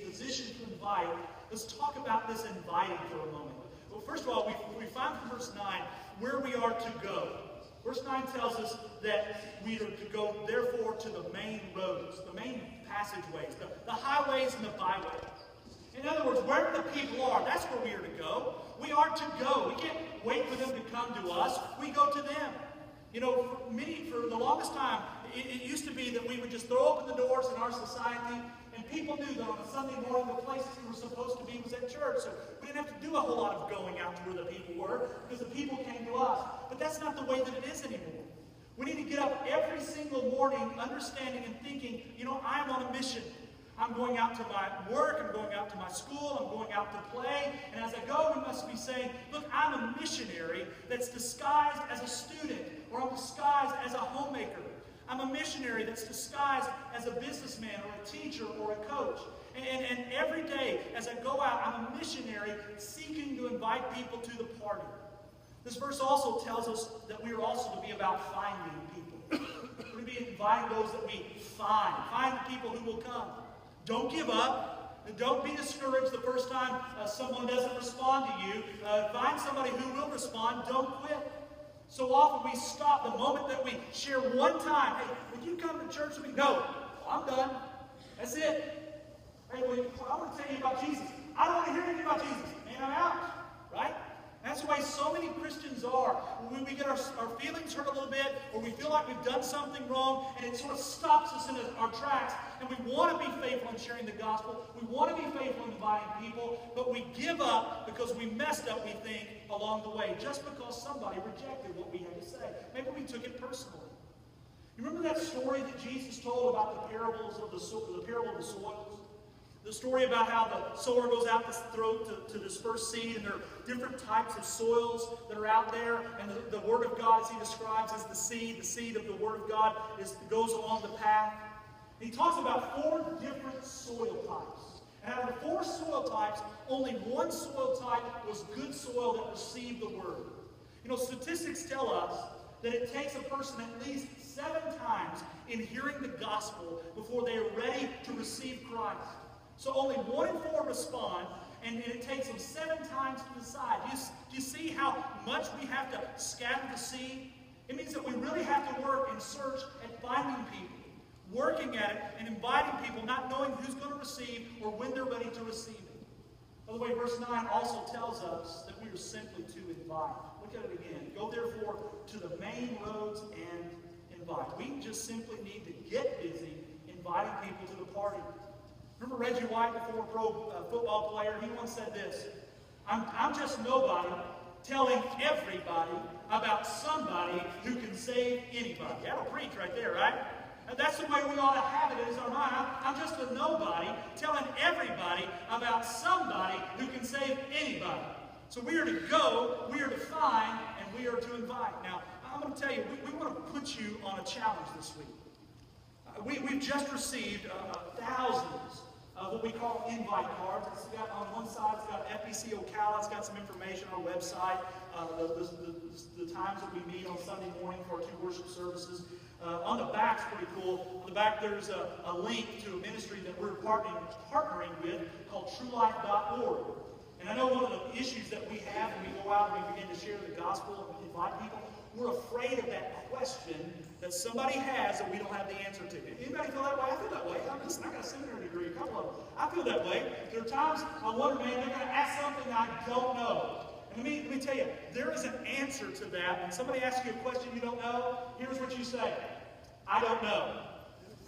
position to invite, let's talk about this inviting for a moment. Well, first of all, we find from verse 9 where we are to go. Verse 9 tells us that we are to go, therefore, to the main roads, the main passageways, the highways and the byways. In other words, wherever the people are, that's where we are to go. We are to go. We can't wait for them to come to us. We go to them. You know, for the longest time, it used to be that we would just throw open the doors in our society, and people knew that on a Sunday morning, the place we were supposed to be was at church. So we didn't have to do a whole lot of going out to where the people were, because the people came to us. But that's not the way that it is anymore. We need to get up every single morning understanding and thinking, you know, I'm on a mission. I'm going out to my work, I'm going out to my school, I'm going out to play, and as I go, we must be saying, look, I'm a missionary that's disguised as a student, or I'm disguised as a homemaker. I'm a missionary that's disguised as a businessman, or a teacher, or a coach. And every day, as I go out, I'm a missionary seeking to invite people to the party. This verse also tells us that we are also to be about finding people. We're to be inviting those that we find. Find the people who will come. Don't give up. And don't be discouraged the first time someone doesn't respond to you. Find somebody who will respond. Don't quit. So often we stop the moment that we share one time. Hey, would you come to church with me? No. I'm done. That's it. Hey, well, I want to tell you about Jesus. I don't want to hear anything about Jesus. Man, I'm out. Right? That's the way so many Christians are. When we get our feelings hurt a little bit, or we feel like we've done something wrong, and it sort of stops us in our tracks, and we want to be faithful in sharing the gospel, we want to be faithful in inviting people, but we give up because we messed up, we think, along the way, just because somebody rejected what we had to say. Maybe we took it personally. You remember that story that Jesus told about the parable of the soils? The story about how the sower goes out to disperse seed, and there are different types of soils that are out there, and the Word of God, as he describes, is the seed of the Word of God goes along the path. And he talks about 4 different soil types. And out of the 4 soil types, only one soil type was good soil that received the Word. You know, statistics tell us that it takes a person at least 7 times in hearing the gospel before they are ready to receive Christ. So only 1 in 4 respond, and it takes them 7 times to decide. Do you see how much we have to scatter the seed? It means that we really have to work and search at finding people, working at it and inviting people, not knowing who's going to receive or when they're ready to receive it. By the way, verse 9 also tells us that we are simply to invite. Look at it again. Go therefore to the main roads and invite. We just simply need to get busy inviting people to the party. Remember Reggie White, the former pro football player? He once said this, I'm just nobody telling everybody about somebody who can save anybody. That'll preach right there, right? And that's the way we ought to have it in our mind. I'm just a nobody telling everybody about somebody who can save anybody. So we are to go, we are to find, and we are to invite. Now, I'm going to tell you, we want to put you on a challenge this week. We've just received thousands of what we call invite cards. It's got, on one side, it's got FBC Ocala. It's got some information on our website, the times that we meet on Sunday morning for our 2 worship services. On the back's pretty cool. On the back, there's a link to a ministry that we're partnering with called TrueLife.org. And I know one of the issues that we have when we go out and we begin to share the gospel and we invite people, we're afraid of that question that somebody has that we don't have the answer to. Anybody feel that way? I feel that way. Listen, I got a seminary degree, a couple of them. I feel that way. There are times I wonder, man, they're going to ask something I don't know. And let me tell you, there is an answer to that. When somebody asks you a question you don't know, here's what you say. I don't know.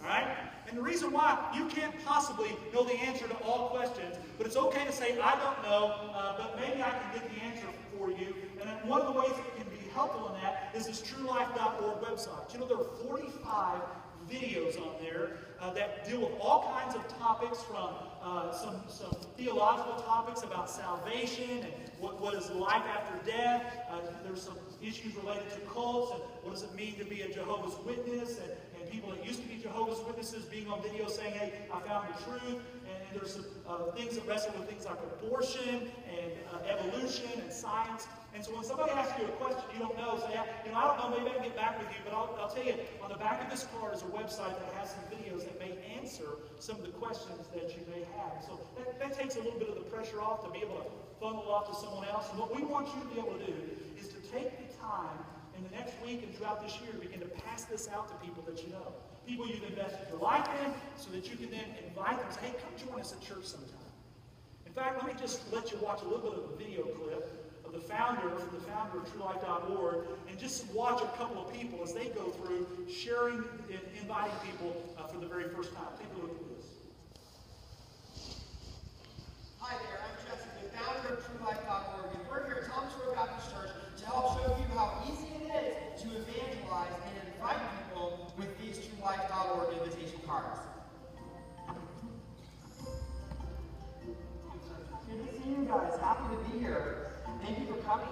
All right? And the reason why, you can't possibly know the answer to all questions, but it's okay to say, I don't know, but maybe I can get the answer for you. And one of the ways it can be helpful in that is this TrueLife.org website. You know, there are 45 videos on there that deal with all kinds of topics, from some theological topics about salvation and what is life after death. There's some issues related to cults and what does it mean to be a Jehovah's Witness, and people that used to be Jehovah's Witnesses being on video saying, hey, I found the truth. And there's some things that wrestle with things like abortion and evolution and science. And so when somebody asks you a question you don't know, say, I don't know, maybe I can get back with you, but I'll tell you, on the back of this card is a website that has some videos that may answer answer some of the questions that you may have. So that takes a little bit of the pressure off to be able to funnel off to someone else. And what we want you to be able to do is to take the time in the next week and throughout this year to begin to pass this out to people that you know. People you've invested your life in, so that you can then invite them and say, hey, come join us at church sometime. In fact, let me just let you watch a little bit of a video clip of the founder of TrueLife.org, and just watch a couple of people as they go through sharing and inviting people for the very first time. Take a look at this. Hi there, I'm Jesse, the founder of TrueLife.org, and we're here at Thomas Road Baptist Church to help show you how easy it is to evangelize and invite people with these TrueLife.org invitation cards. Good to see you guys. Happy to be here. Thank you for coming.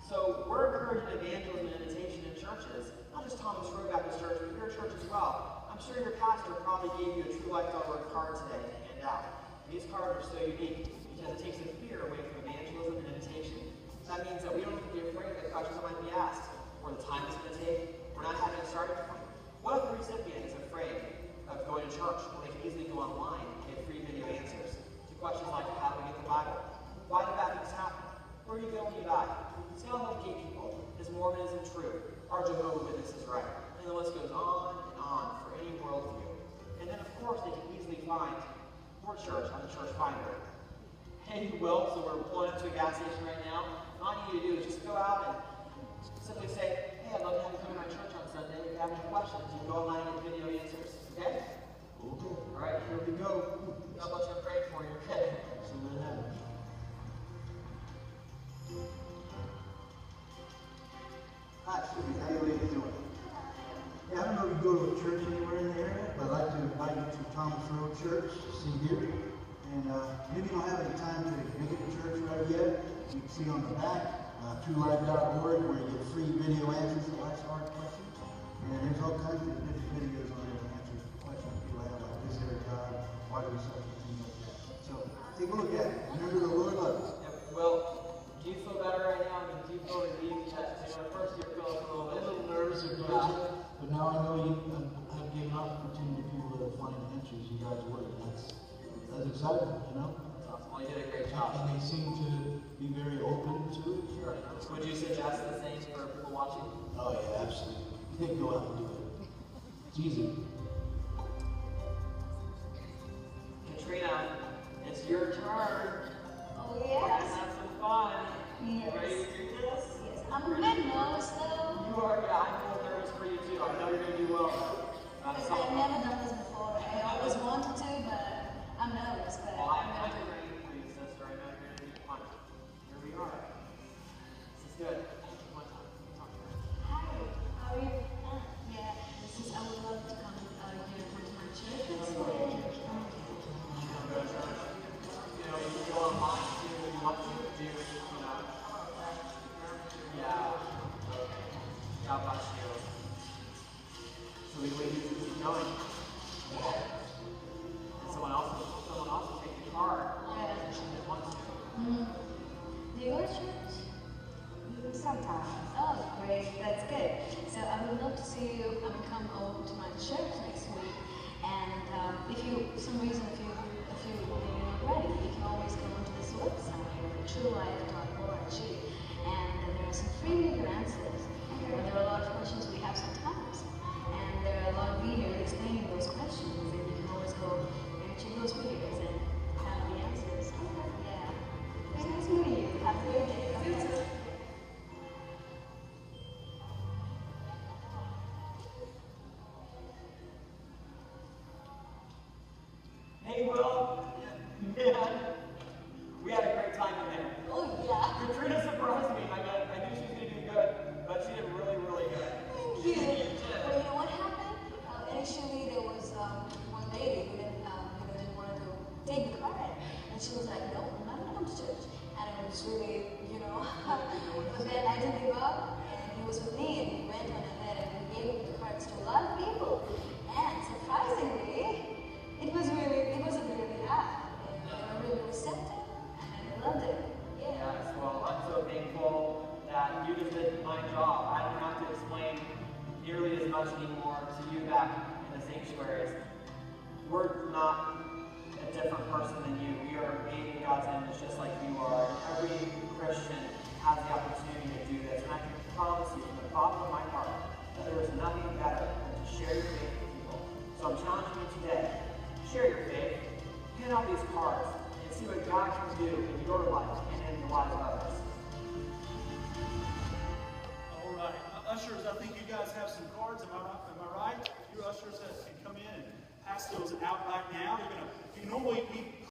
So we're encouraging evangelism and invitation in churches, not just Thomas Road Baptist Church, but your church as well. I'm sure your pastor probably gave you a TrueLife.org card today to hand out. These cards are so unique because it takes the fear away from evangelism and invitation. That means that we don't have to be afraid of the questions that might be asked, or the time it's going to take. We're not having a starting point. What if the recipient is afraid of going to church when they can easily go online and get free video answers to questions like, how do we get the Bible? Why do bad things happen? Where do you go when you die? Say all the gay people. Is Mormonism true? Are Jehovah's Witnesses right? And the list goes on and on for any worldview. And then, of course, they can easily find your church on the church finder. Hey, you will. So we're pulling up to a gas station right now. All you need to do is just go out and simply say, hey, I'd love to have you come to my church on Sunday. If you have any questions, you can go online and get video answers. Okay? Okay. All right, here we go. God bless you and pray for you. Okay? Hi, Susie. How you ladies doing? Yeah, I don't know if you go to a church anywhere in the area, but I'd like to invite you to Thomas Road Church to see here. And maybe you don't have any time to make it to church right yet. You can see on the back, TrueLife.org, where you get free video answers to life's hard questions. And there's all kinds of different videos on there that answer questions people have, like, is there a God? Why do we suffer? Things like that. So take a look at it. Remember, the Lord loves you. Yeah, well, do you feel better right now? Do you feel relieved? At first you're feeling a little nervous at first, but now I know you have given opportunity to people to find answers in God's Word. That's exciting, you know? Well, you did a great job. And they seem to be very open to it. Sure. Would you suggest the same for people watching? Oh, yeah, absolutely. You can go out and do it. It's easy. Katrina, it's your turn. Oh, Let's yes. have some fun. Yes. You ready to do this? Yes. I'm a bit nervous, though. You are, yeah, I'm a little nervous for you too. I know you're going to do well. Because I've never done this before. I always wanted to, but I'm nervous. But Well, I'm ready for you, sister. I know you're going to do fun. Here we are. This is good. One time. Talk to her. Hi, how are you? Yeah, I would love to come here to my church. That's good. You know, you can go online, do what you want to do, you know. Yeah. God bless you. So we wait to keep going. And someone else will take the car. Yeah. If they want to. Do you go to church? Sometimes. Oh, great. That's good. So I would love to see you come over to my church next week. And if you, for some reason, if you're not ready, you can always go onto this website here, TrueLife.org, and there are some free video answers. And there are a lot of questions we have sometimes, and there are a lot of videos explaining those questions, and you can always go and check those videos and have the answers. Yeah. Very nice meeting you. Have a great day. Okay. Hey, Will. Man, we had a great time in there. Oh, yeah. Katrina surprised me. I knew she was going to do good, but she did really, really good. Thank you. Well, you know what happened? Initially, there was one lady who didn't want to take the card, and she was like, "No, I'm not going to come to church." And it was really, but then I didn't give up, and he was with me, and we went on ahead and we gave the cards to a lot of people, and surprisingly, it was a really hard. They were really different person than you. We are made in God's image just like you are. Every Christian has the opportunity to do this. And I can promise you from the bottom of my heart that there is nothing better than to share your faith with people. So I'm challenging you today. Share your faith. Hand out these cards and see what God can do in your life and in the lives of others. All right. Ushers, I think you guys have some cards. Am I right? Your ushers can come in and pass those out right now. They're going to, normally we